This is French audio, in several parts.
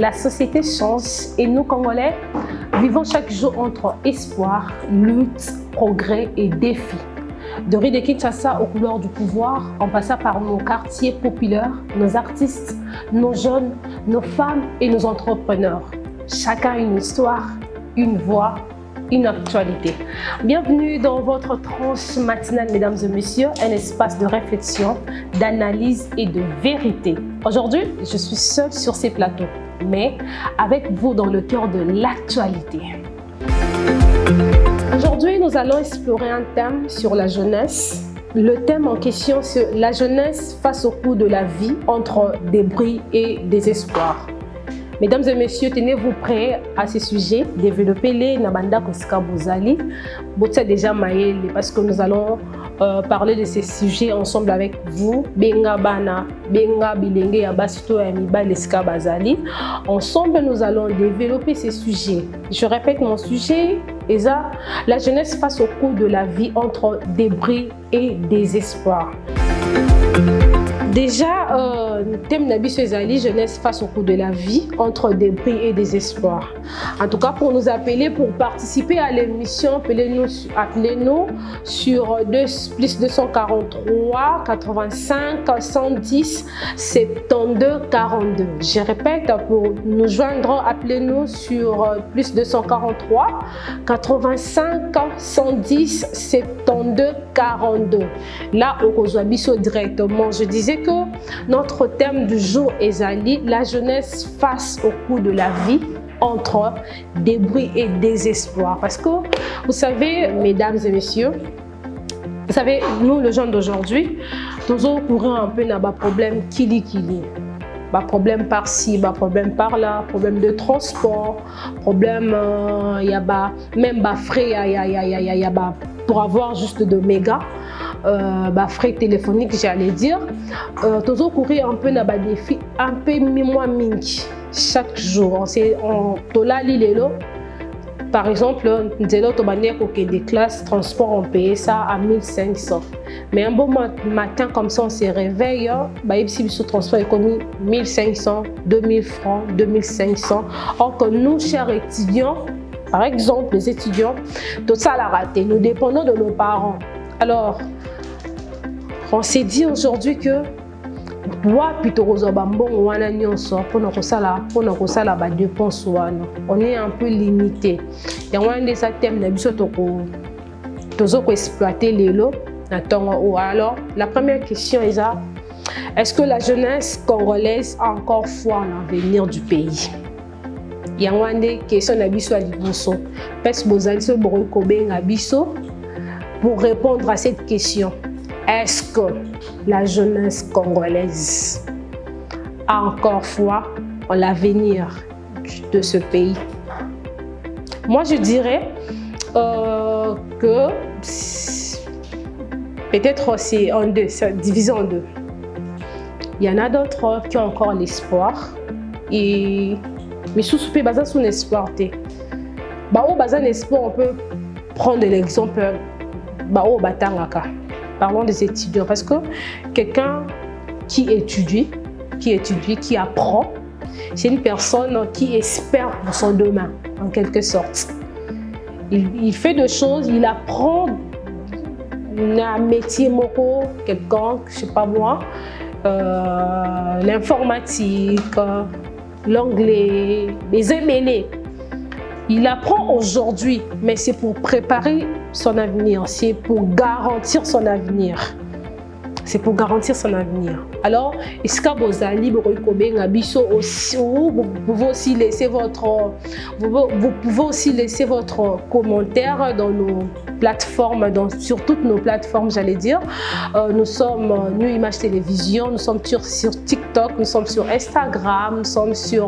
La société change et nous, Congolais, vivons chaque jour entre espoir, lutte, progrès et défis. De Rue de Kinshasa aux couleurs du pouvoir, en passant par nos quartiers populaires, nos artistes, nos jeunes, nos femmes et nos entrepreneurs. Chacun une histoire, une voix, une actualité. Bienvenue dans votre tranche matinale, mesdames et messieurs, un espace de réflexion, d'analyse et de vérité. Aujourd'hui, je suis seule sur ces plateaux, mais avec vous dans le cœur de l'actualité. Aujourd'hui, nous allons explorer un thème sur la jeunesse. Le thème en question, c'est la jeunesse face au cours de la vie entre débris et désespoir. Mesdames et messieurs, tenez-vous prêts à ce sujet. Développez-les, Nabanda Koska Bozali. Botsa déjà maïl, parce que nous allons parler de ces sujets ensemble avec vous. Benga Bana, Benga Bilenge Yabasito Yamiba Leska Bazali. Ensemble, nous allons développer ces sujets. Je répète mon sujet. Eza, la jeunesse face au cours de la vie entre débris et désespoir. Déjà, thème Nabiso Ezali, jeunesse face au cours de la vie entre débris et désespoir. En tout cas, pour nous appeler, pour participer à l'émission, appelez-nous sur plus 243 85 110 72 42. Je répète, pour nous joindre, appelez-nous sur plus 243 85 110 72 42. Là, au Rosoabiso directement, je disais que notre thème du jour est Ezali, la jeunesse face au cours de la vie entre débris et désespoir. Parce que vous savez, mesdames et messieurs, vous savez, nous, les gens d'aujourd'hui, nous avons couru un peu dans des problèmes kili. Bah, problème par-ci, bah, problème par-là, problème de transport, problème, y a bah, même bah, frais, y a bah, pour avoir juste de mégas, bah, frais téléphoniques, j'allais dire. Nous avons couru un peu dans des défis, un peu moins mingi chaque jour. C'est en tolali lelo. Par exemple, nous avons des classes transport, on payait ça à 1500. Mais un bon matin comme ça, on se réveille, le transport est commis 1500, 2000 francs, 2500. Or que nous, chers étudiants, par exemple, les étudiants, tout ça l'a raté. Nous dépendons de nos parents. Alors, on s'est dit aujourd'hui que on est un peu limité. Il y a un des thèmes exploiter les lots. Alors, la première question est est-ce que la jeunesse congolaise a encore foi en l'avenir du pays? Il y a une question pour répondre à cette question. Est-ce que la jeunesse congolaise a encore foi en l'avenir de ce pays? Moi, je dirais que peut-être c'est en deux, c'est divisé en deux. Il y en a d'autres qui ont encore l'espoir. Mais sous basé sur l'espoir, on peut prendre l'exemple Bao Batangaka. Parlons des étudiants, parce que quelqu'un qui étudie, qui apprend, c'est une personne qui espère pour son demain, en quelque sorte. Il fait des choses, il apprend un métier moko, quelqu'un, je sais pas moi, l'informatique, l'anglais, les émêlés. Il apprend aujourd'hui, mais c'est pour préparer son avenir, c'est pour garantir son avenir. C'est pour garantir son avenir. Alors, est-ce que vous pouvez aussi laisser votre commentaire dans nos plateformes, sur toutes nos plateformes, j'allais dire. Nous sommes New Image Télévision, nous sommes sur TikTok, nous sommes sur Instagram, nous sommes sur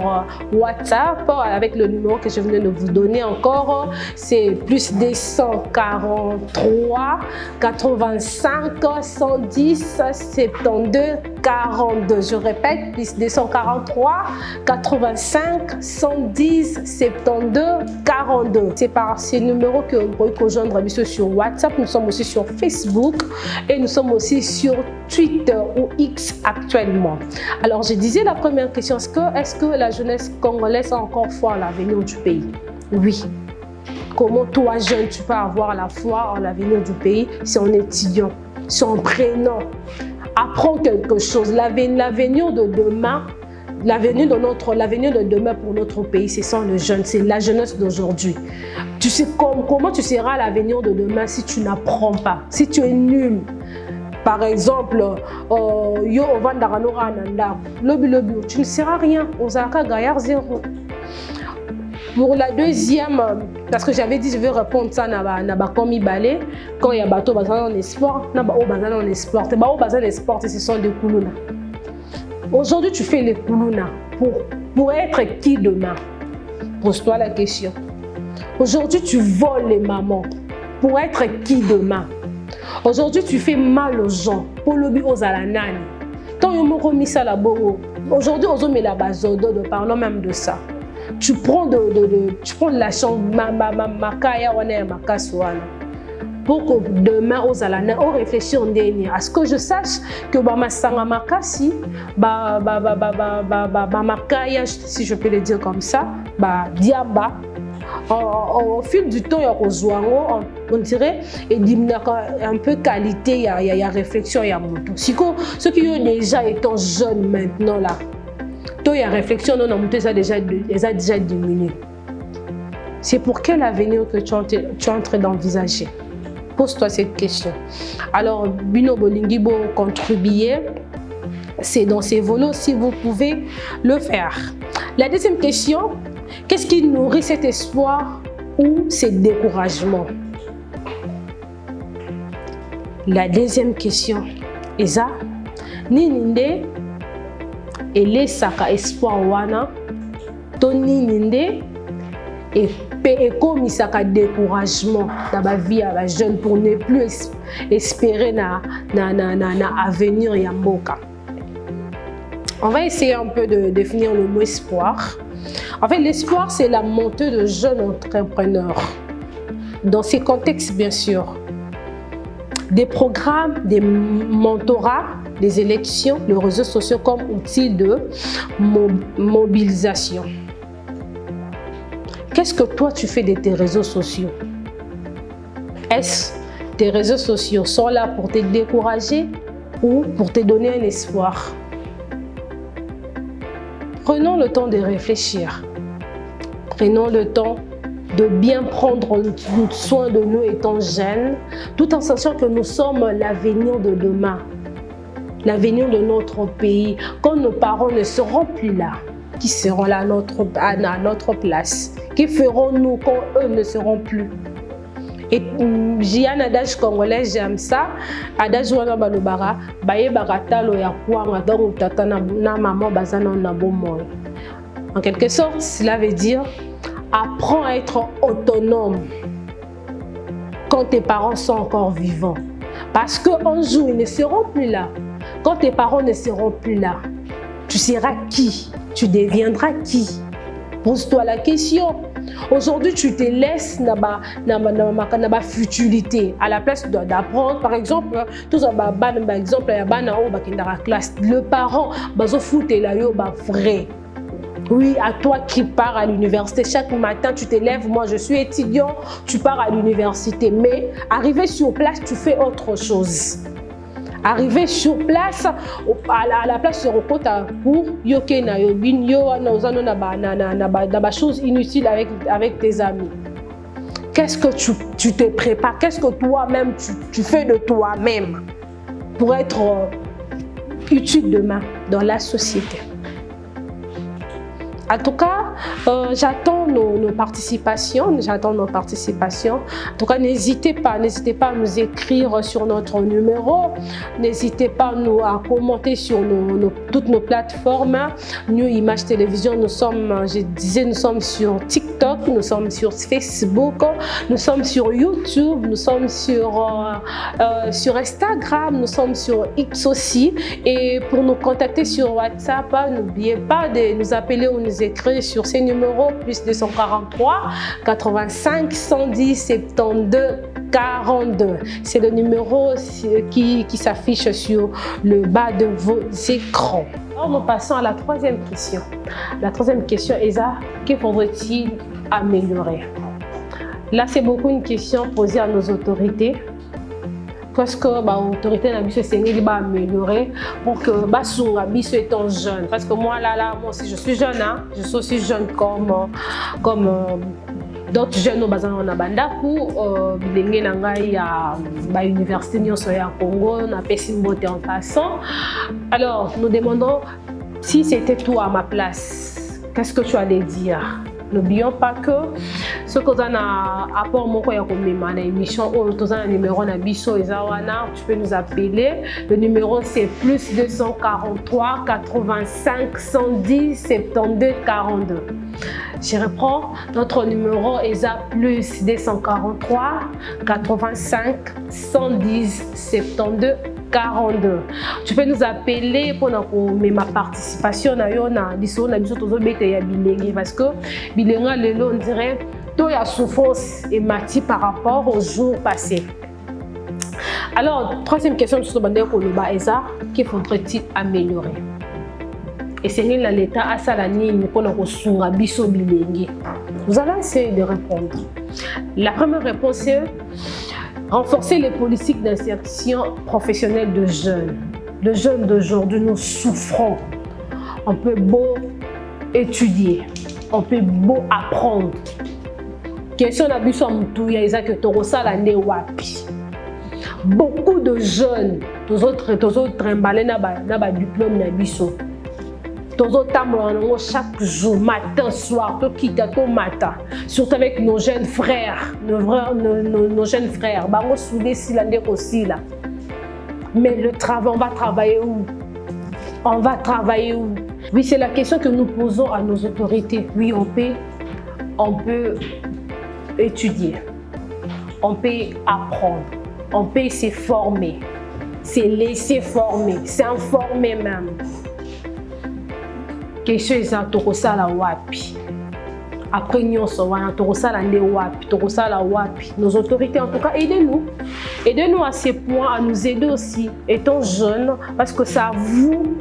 WhatsApp avec le numéro que je venais de vous donner encore. C'est plus 243 85 110 72 42. Je répète, plus 243 85 110 72 42. C'est par ces numéros que vous pouvez rejoindre sur WhatsApp. Nous sommes aussi sur Facebook et nous sommes aussi sur Twitter ou X actuellement. Alors je disais la première question, est-ce que la jeunesse congolaise a encore foi en l'avenir du pays? Oui. Comment toi jeune tu peux avoir la foi en l'avenir du pays si on est étudiant, si on prenant, apprend quelque chose, l'avenir de demain, l'avenir de demain pour notre pays, c'est sans le jeune, c'est la jeunesse d'aujourd'hui. Tu sais comment tu seras l'avenir de demain si tu n'apprends pas, si tu es nul. Par exemple, yoovandaranora ananda, lobby, tu ne seras rien, osaka gaillard zéro. Pour la deuxième, parce que j'avais dit je vais répondre ça comme balai quand il y a bateau bazan en espoir, na ba o bazan en espoir, te ba o bazan espoir, ce sont des kuluna. Aujourd'hui tu fais les kuluna pour être qui demain? Pose-toi la question. Aujourd'hui tu voles les mamans pour être qui demain? Aujourd'hui tu fais mal aux gens pour le but aux alanani. Tant yo mo remis ça la bogo. Aujourd'hui aux hommes la bazodo, parlons même de ça. Tu prends de la chambre, pour que demain aux alana, on réfléchit en dernier. À ce que je sache que Bamasanga Makasi, Makaya, si je peux le dire comme ça, Diamba, au fil du temps, on dirait, et un peu qualité, il y a réflexion, il y a moto. Ceux qui ont déjà étant jeunes maintenant là, il y a réflexion, non, ça a déjà diminué. C'est pour quel avenir que tu es en train d'envisager? Pose-toi cette question. Alors, Bino Bolingibo contribuer, c'est dans ces volets si vous pouvez le faire. La deuxième question, qu'est-ce qui nourrit cet espoir ou ces découragements? La deuxième question, Eza, Nininde, et les saka espoir wana toni ninde et comme saka découragement dans ma vie à la jeune pour ne plus espérer na avenir yamboka. On va essayer un peu de définir le mot espoir. En fait, l'espoir c'est la montée de jeunes entrepreneurs dans ces contextes bien sûr. Des programmes, des mentorats, des élections, les réseaux sociaux comme outil de mobilisation. Qu'est-ce que toi tu fais de tes réseaux sociaux? Est-ce que tes réseaux sociaux sont là pour te décourager ou pour te donner un espoir? Prenons le temps de réfléchir. Prenons le temps de bien prendre soin de nous étant jeunes, tout en sachant que nous sommes l'avenir de demain, l'avenir de notre pays. Quand nos parents ne seront plus là, qui seront là à notre place? Qui ferons-nous quand eux ne seront plus? Et j'ai un adage congolais, j'aime ça. Adage wana balobara, baye baratalo ya kwanga donc tata na maman bazana na bomoi. En quelque sorte, cela veut dire apprends à être autonome quand tes parents sont encore vivants. Parce qu'un jour, ils ne seront plus là. Quand tes parents ne seront plus là, tu seras qui? Tu deviendras qui? Pose-toi la question. Aujourd'hui, tu te laisses dans la futilité à la place d'apprendre. Par exemple, tout ça, par exemple, il y a la classe. Le parent, vrai. Oui, à toi qui pars à l'université, chaque matin tu te lèves, moi je suis étudiant, tu pars à l'université, mais arrivé sur place, tu fais autre chose. Arrivé sur place, à la place de repos pour yoke na yobin yo na chose inutile avec tes amis. Qu'est-ce que tu te prépares? Qu'est-ce que toi-même tu fais de toi-même pour être utile demain dans la société? En tout cas, j'attends nos participations. En tout cas, n'hésitez pas à nous écrire sur notre numéro. N'hésitez pas à commenter sur toutes nos plateformes. New Image Télévision, nous sommes sur TikTok, nous sommes sur Facebook, nous sommes sur YouTube, nous sommes sur Instagram, nous sommes sur X aussi. Et pour nous contacter sur WhatsApp, n'oubliez pas de nous appeler ou nous écrire sur ces numéros plus 243 85 110 72 42. C'est le numéro qui s'affiche sur le bas de vos écrans. Alors nous passons à la troisième question. La troisième question, Eza, que faudrait-il améliorer? Là, c'est beaucoup une question posée à nos autorités. Parce que l'autorité n'a pas améliorer pour que Basunga Biso étant jeune. Parce que moi, moi aussi, je suis jeune. Hein? Je suis aussi jeune comme d'autres jeunes au Bazan na banda pour bilingue nangai à l'université de Congo, na Pessimbote en passant. Alors, nous demandons si c'était toi à ma place, qu'est-ce que tu allais dire? N'oublions pas que ce que tu as apport moko ya komema na émission ou tu as un numéro na biso ezawana, tu peux nous appeler. Le numéro c'est plus 243 85 110 72 42. Je reprends, notre numéro est à plus 243 85 110 72 42. Tu peux nous appeler pour ma participation na biso tozo bete ya bilingue parce que bilingue lelo on dirait to ya souffrance et mati par rapport aux jours passés. Alors, troisième question sur le Koloba Eza, qu'il faudrait-il améliorer? Et c'est l'État à Salani pour nous sunga biso bilingue. Vous allez essayer de répondre. La première réponse est renforcer les politiques d'insertion professionnelle de jeunes. Les jeunes d'aujourd'hui, nous souffrons. On peut beau étudier, on peut beau apprendre. Question d'abus Moutuya, Isaac Torosa, wapi. Beaucoup de jeunes, tous autres trimballés na diplôme na biso. Tous autres chaque jour, matin, soir, tout quitte tout matin. Surtout avec nos jeunes frères, nos jeunes frères. Bah, on soulève si aussi là. Mais le travail, on va travailler où? On va travailler où? Oui, c'est la question que nous posons à nos autorités. Oui, on peut étudier, on peut apprendre, on peut se former, se laisser former, s'informer même. Question est ça, Torosala wapi. Après nous sommes Torosala ne wapi, Torosala wapi. Nos autorités en tout cas, aidez-nous. Aidez-nous à ces points, à nous aider aussi, étant jeunes, parce que c'est à vous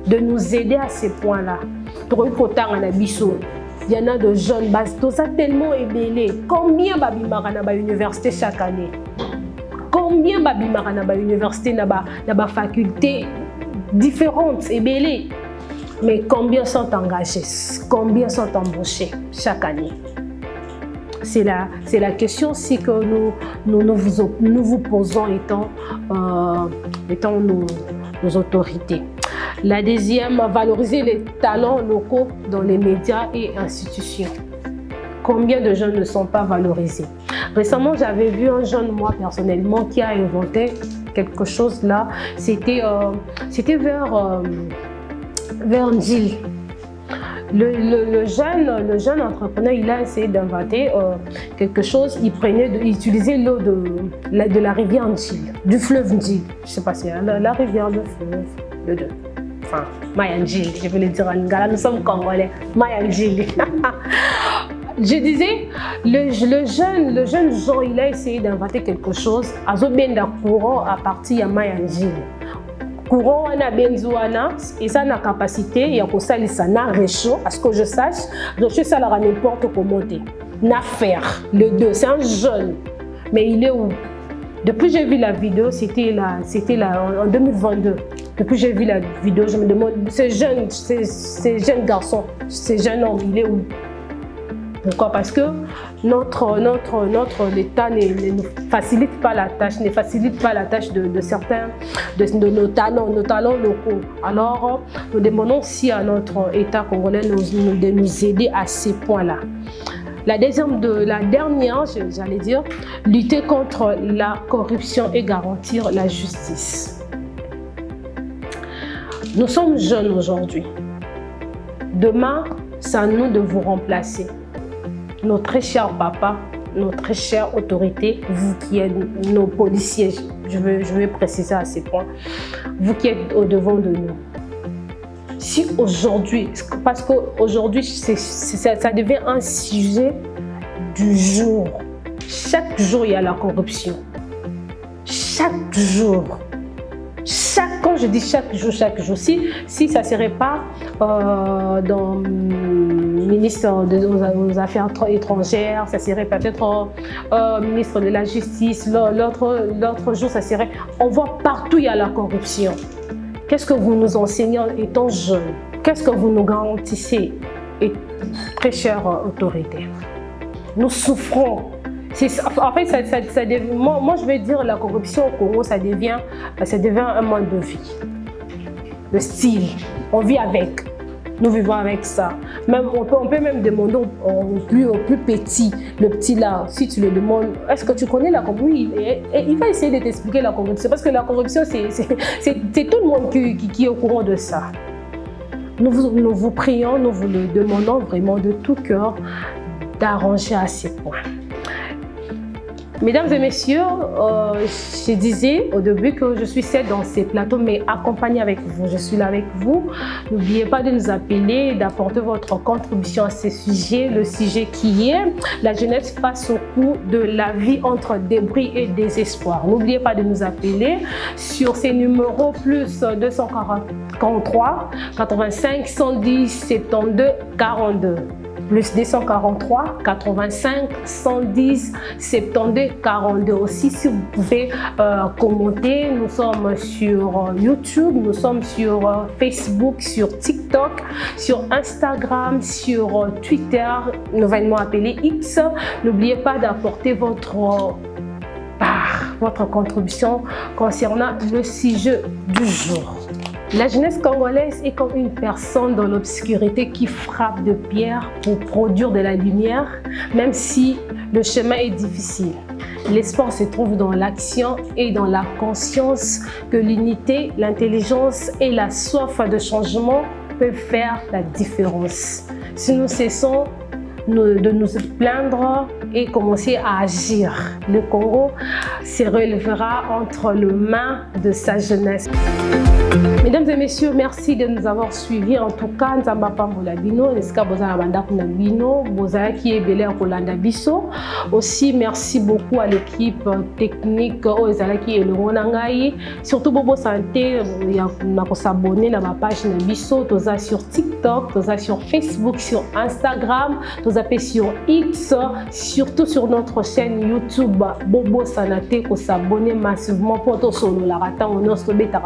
de nous aider à ces points-là. Il y en a de jeunes, tout ça tellement ébélé. Combien babimara na ba université chaque année? Combien babimara na ba université na ba faculté différentes ébélées? Mais combien sont engagés? Combien sont embauchés chaque année? C'est la question aussi que nous vous posons étant nos autorités. La deuxième, valoriser les talents locaux dans les médias et institutions. Combien de jeunes ne sont pas valorisés? Récemment, j'avais vu un jeune, moi personnellement, qui a inventé quelque chose là. C'était vers Ndjil. Le jeune entrepreneur, il a essayé d'inventer quelque chose. Il utilisait l'eau de la rivière Ndjil, du fleuve Ndjil. Je ne sais pas si c'est la rivière, le fleuve, le deux. Enfin, Maya Ndjil, je vais le dire en lingala, nous sommes congolais. Maya Ndjil. Je disais, le jeune Jean, il a essayé d'inventer quelque chose. Azobenda courant à partir de Maya Ndjil. Courant wana benzoana et ça na capacité il y a pour ça na réchaud à ce que je sache réchaud ça la n'importe comment na faire le 2 c'est un jeune mais il est où? Depuis j'ai vu la vidéo c'était là en 2022. Depuis j'ai vu la vidéo je me demande ces jeunes garçons, ces jeunes hommes, il est où? Pourquoi? Parce que notre État ne facilite pas la tâche, de certains de nos talents locaux. Alors, nous demandons aussi à notre État congolais de nous aider à ces points-là. La dernière, j'allais dire, lutter contre la corruption et garantir la justice. Nous sommes jeunes aujourd'hui. Demain, c'est à nous de vous remplacer. Nos très chers papas, nos très chères autorités, vous qui êtes nos policiers, je vais préciser à ces points, vous qui êtes au devant de nous. Si aujourd'hui, parce qu'aujourd'hui, ça devient un sujet du jour. Chaque jour, il y a la corruption. Chaque jour. Quand je dis chaque jour, si ça ne serait pas dans le ministre des Affaires étrangères, ça serait peut-être ministre de la Justice, l'autre jour, ça serait... On voit partout, il y a la corruption. Qu'est-ce que vous nous enseignez étant jeunes? Qu'est-ce que vous nous garantissez, très chère autorité? Nous souffrons. En fait, moi, je vais dire la corruption au Congo, ça devient un mode de vie. Le style, on vit avec. Nous vivons avec ça. Même, on peut même demander au plus petit, le petit là, si tu le demandes, est-ce que tu connais la corruption? Oui, et il va essayer de t'expliquer la corruption. Parce que la corruption, c'est tout le monde qui est au courant de ça. Nous vous prions, nous vous le demandons vraiment de tout cœur d'arranger à ces points. Mesdames et messieurs, je disais au début que je suis seule dans ces plateaux, mais accompagnée avec vous. Je suis là avec vous. N'oubliez pas de nous appeler, d'apporter votre contribution à ce sujet, le sujet qui est la jeunesse face au coup de la vie entre débris et désespoir. N'oubliez pas de nous appeler sur ces numéros plus 243 85 110 72 42. Plus 243 85 110 72 42. Aussi, si vous pouvez commenter, nous sommes sur YouTube, nous sommes sur Facebook, sur TikTok, sur Instagram, sur Twitter, nouvellement appelé X. N'oubliez pas d'apporter votre contribution concernant le sujet du jour. La jeunesse congolaise est comme une personne dans l'obscurité qui frappe de pierre pour produire de la lumière, même si le chemin est difficile. L'espoir se trouve dans l'action et dans la conscience que l'unité, l'intelligence et la soif de changement peuvent faire la différence. Si nous cessons de nous plaindre et commencer à agir, le Congo se relèvera entre les mains de sa jeunesse. Mesdames et messieurs, merci de nous avoir suivis. En tout cas, aussi, merci beaucoup à l'équipe technique surtout Bobo Santé, s'abonner à ma page Nabiso, sur TikTok, sur Facebook, sur Instagram, sur X, surtout sur notre chaîne YouTube Bobo Santé, s'abonner massivement pour tout solo la rata au nostre bêta.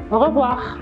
Au revoir.